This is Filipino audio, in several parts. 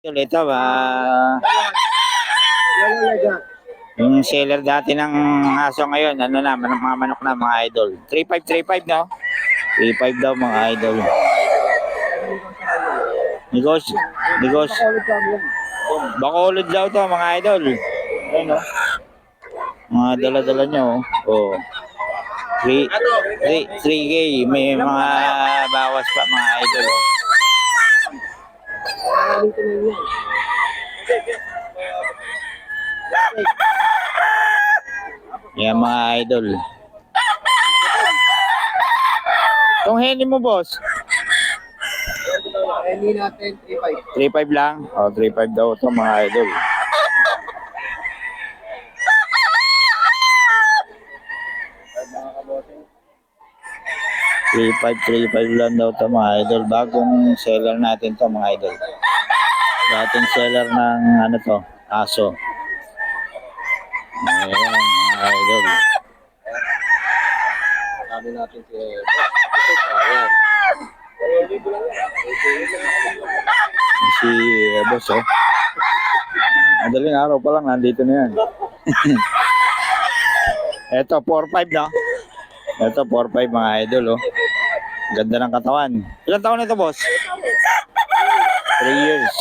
Ito yung seller dati ng aso ngayon, ano na, mga manok na mga idol. 3535 no? 35 daw mga idol. Negosyo. Bacolod daw to mga idol. Ayun no? Mga dala-dala nyo. Oh. 3K. May mga bawas pa mga idol. Yan mga idol. Itong henny mo boss? Henny natin 3.5. 3.5 lang? O, 3.5 daw ito mga idol. $3.5 lang daw ito mga idol. Bagong seller natin to mga idol. Dating seller ng ano to, aso. Ayan mga idol. Sabi natin Si boss oh. Madaling araw pa lang nandito na yan. Ito 4.5 no? Ito 4.5 mga idol oh. Ganda ng katawan. Ilang taon na ito boss? 3 years.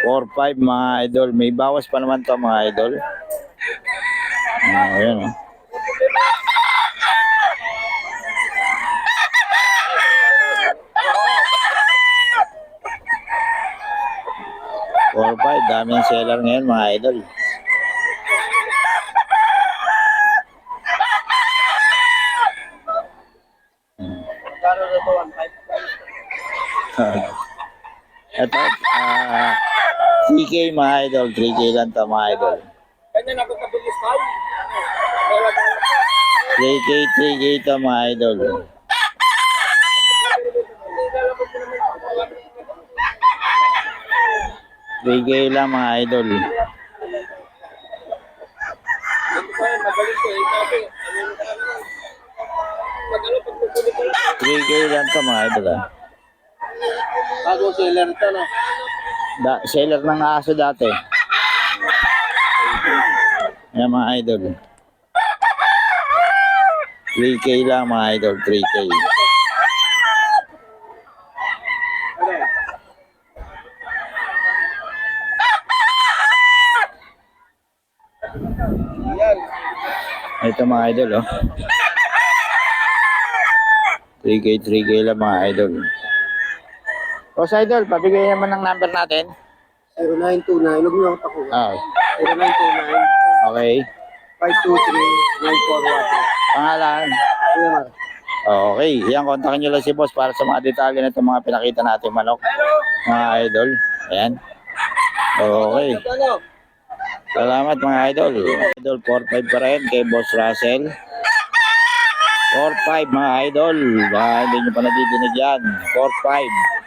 4.5 mga idol. May bawas pa naman to mga idol. Ayan oh. Four, five, daming seller ngayon mga idol. Kano na to 1.5? Ito, 3K mga idol. 3K lang to mga idol. Kanya na ako kabilis tayo. 3K, 3K to mga idol. Bigay lang mga idol. 3K lang to mga idol ah. Bago seller to no. Seller ng aso dati. Yan mga idol. 3K lang mga idol, 3K. Ito mga idol oh. 3K, 3K lang mga idol. Boss idol, pabigay naman ng number natin. 0929, huwag niyo ako takuha. Ah, 0929 okay. 523-941. Pangalan? Okay, yan, kontakin nyo lang si boss para sa mga detalye na itong mga pinakita natin manok. Mga idol. Ayan. Okay. Salamat mga idol. Idol 4-5 pa rin kay Boss Russell. 4-5 mga idol. Baka hindi nyo pa nadidinig yan. 4-5.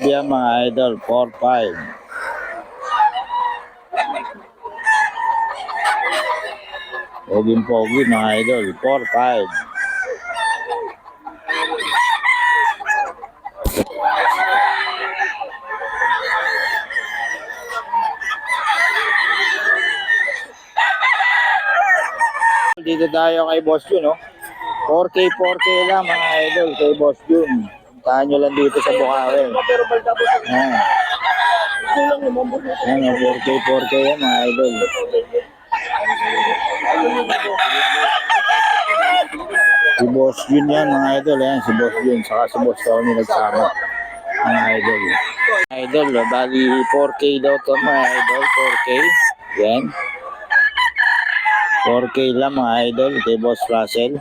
Yan mga idol. 4-5. Pogi mga idol. 4-5. Dito tayo kay Boss Jun, no? 4K lang mga idol kay Boss Jun. Puntahan nyo lang dito sa Bukawi. Ayan. Ayan, 4K yan mga idol. Si Boss Jun yan mga idol. Ayan, si Boss Jun. Saka si Boss Tony nagsama. Mga idol. Idol, bali 4K daw to mga idol. 4K. Yan. 4K lang mga idol kay Boss Russell.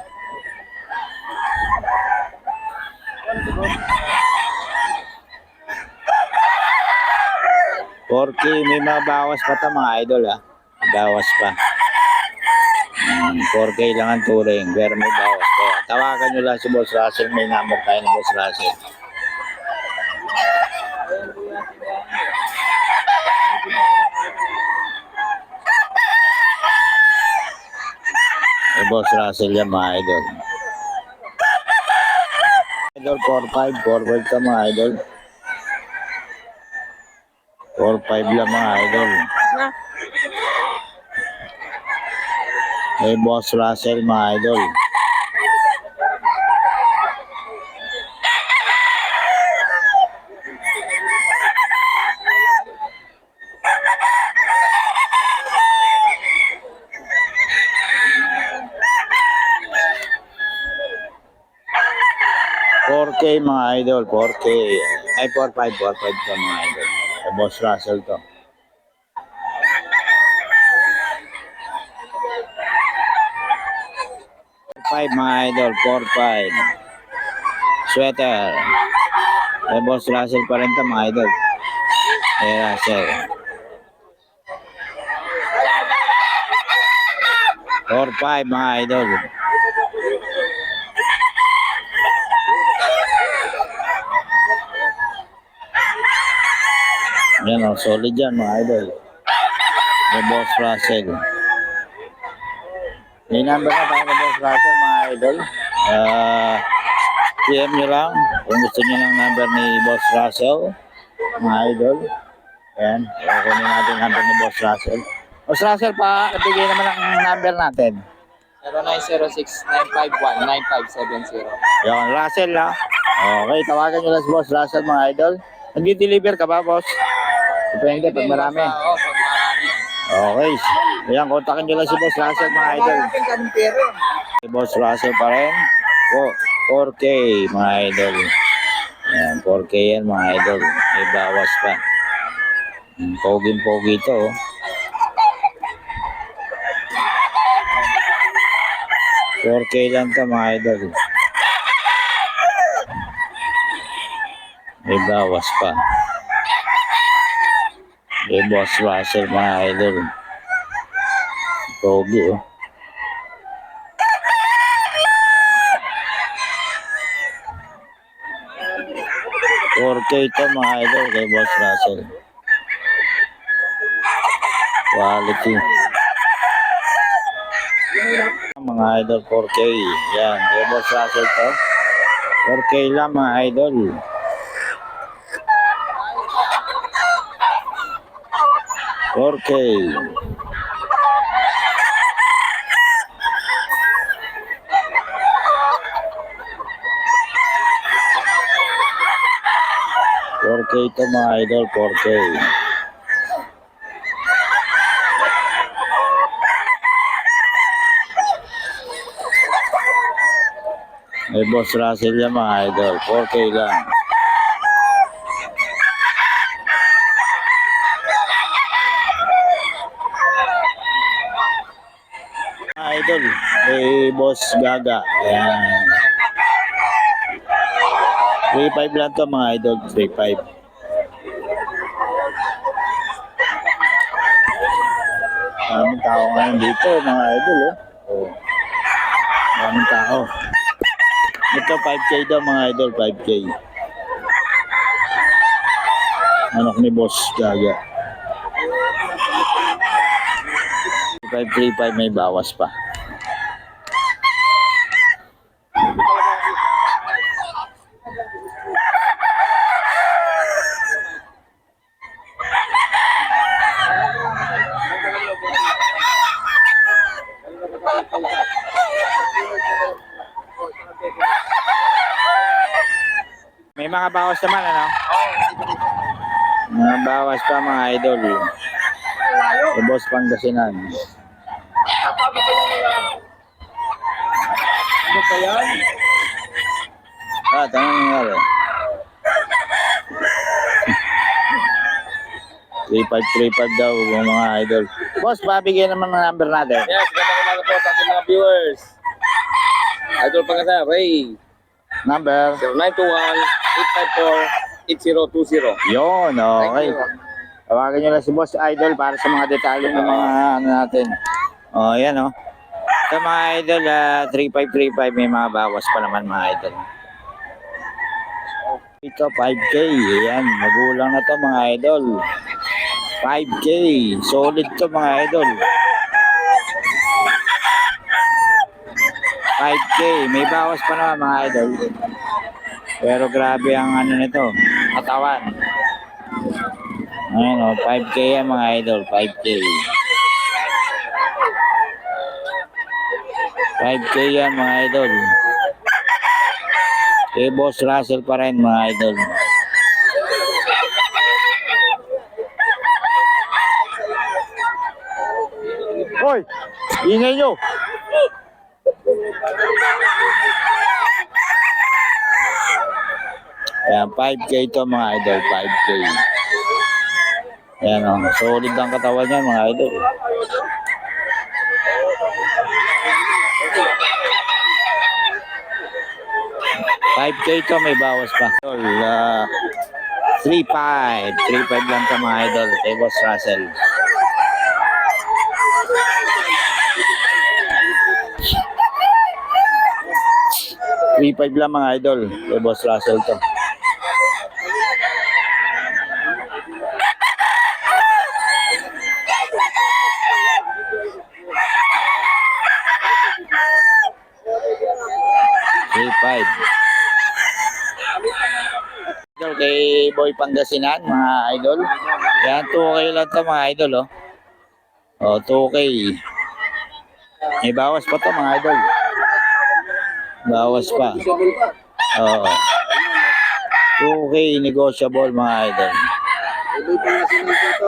May mga bawas pa ta mga idol ha. Bawas pa. 4K lang ang turing pero may bawas pa. Tawagan nyo lang si Boss Russell. May number tayo ni Boss Russell. Boss Russell yan mga idol. Idol 4-5, 4-5 ka mga idol. 4-5 lang mga idol. May Boss Russell mga idol. K mga idol, 4K. Ay, 4-5 to mga idol. Sa Boss Russell to. Five mga idol, 4-5. Sweater. Sa Boss Russell pa rin to mga idol. Hey Russell. 4-5 mga idol. Yan o, solid yan mga idol. May Boss Russell. May number na tayo ng Boss Russell mga idol. PM nyo lang kung gusto nyo ng number ni Boss Russell mga idol. Ayan, kukunin natin yung number ni Boss Russell. Boss Russell pa, bigay naman ang number natin. 0906-951-9570. Yan, Russell ha. Okay, tawagan nyo lang si Boss Russell mga idol. Nag-deliver ka ba, boss? Depende pag marami. Oo, pag marami. Okay. Ayan, kontakin nyo lang si Boss Russell mga idol. Si Boss Russell pa rin. 4K mga idol. Ayan, 4K yan mga idol. May bawas pa. Poging-pogi ito. Oh. $4K lang ito mga idol. May bawas pa. May Boss Russell mga idol. Pogi oh. $4K ito mga idol kay Boss Russell. Quality. Mga idol 4K. Yan. Kay Boss Russell to. 4K lang mga idol. Okay. Ito mga idol, 4K. May Boss Russell yan mga idol, 4K lang. Idol, may Boss Gaga. Ayan. 3.5 lang to mga idol, 3.5. Maraming tao ngayon dito mga idol. Oh. Maraming tao. Ito 5K daw mga idol, 5K. Anak ni Boss Gaga. 535 may bawas pa. May mga bawas naman ano? Mga bawas pa mga idol. Yung Boss Pangasinan. Ano ba yan? Tanong nangyari. 3535 daw yung mga idol. Boss, babigyan naman ng number natin. Yes, ganda umaga po sa ating mga viewers. Idol Pangasinan, Ray. Number? 0921-854-8020. Yun, okay. Thank you. Tawagan nyo lang si Boss Idol para sa mga detalye ng mga ano natin. O, yan o. Sa mga idol, 3535 may mga bawas pa naman mga idol. Ito 5K, yan, magulang na to mga idol. 5K, solid to mga idol. 5K. May bawas pa naman mga idol. Pero grabe ang ano nito. Katawan. Ayan o. 5K yan mga idol. 5K. 5K yan mga idol. Eh, Boss Russell pa rin mga idol. Hoy! Ingay nyo! Ayan, 5K to mga idol. 5K. Ayan o. Solid ang katawan niya mga idol. $5K to, may bawas pa. 3.5. 3.5 lang to mga idol. Kay Boss Russell. $3.5 lang mga idol. Kay Boss Russell to. Idol kay Boy Pangasinan mga idol. Yan 2K lang to mga idol oh. Oh 2K. May bawas pa to mga idol. Bawas pa. Oo. 2K negotiable mga idol. Iloy pa nga sila dito.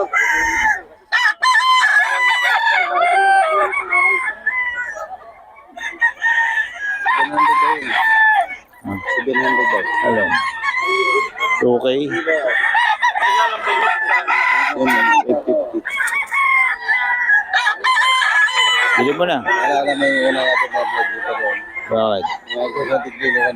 Ah, 700 daw. alam. 2K. 850. Bili mo na. Wala na may una natin na vlog dito doon. Bakit? Mga ito sa tigli na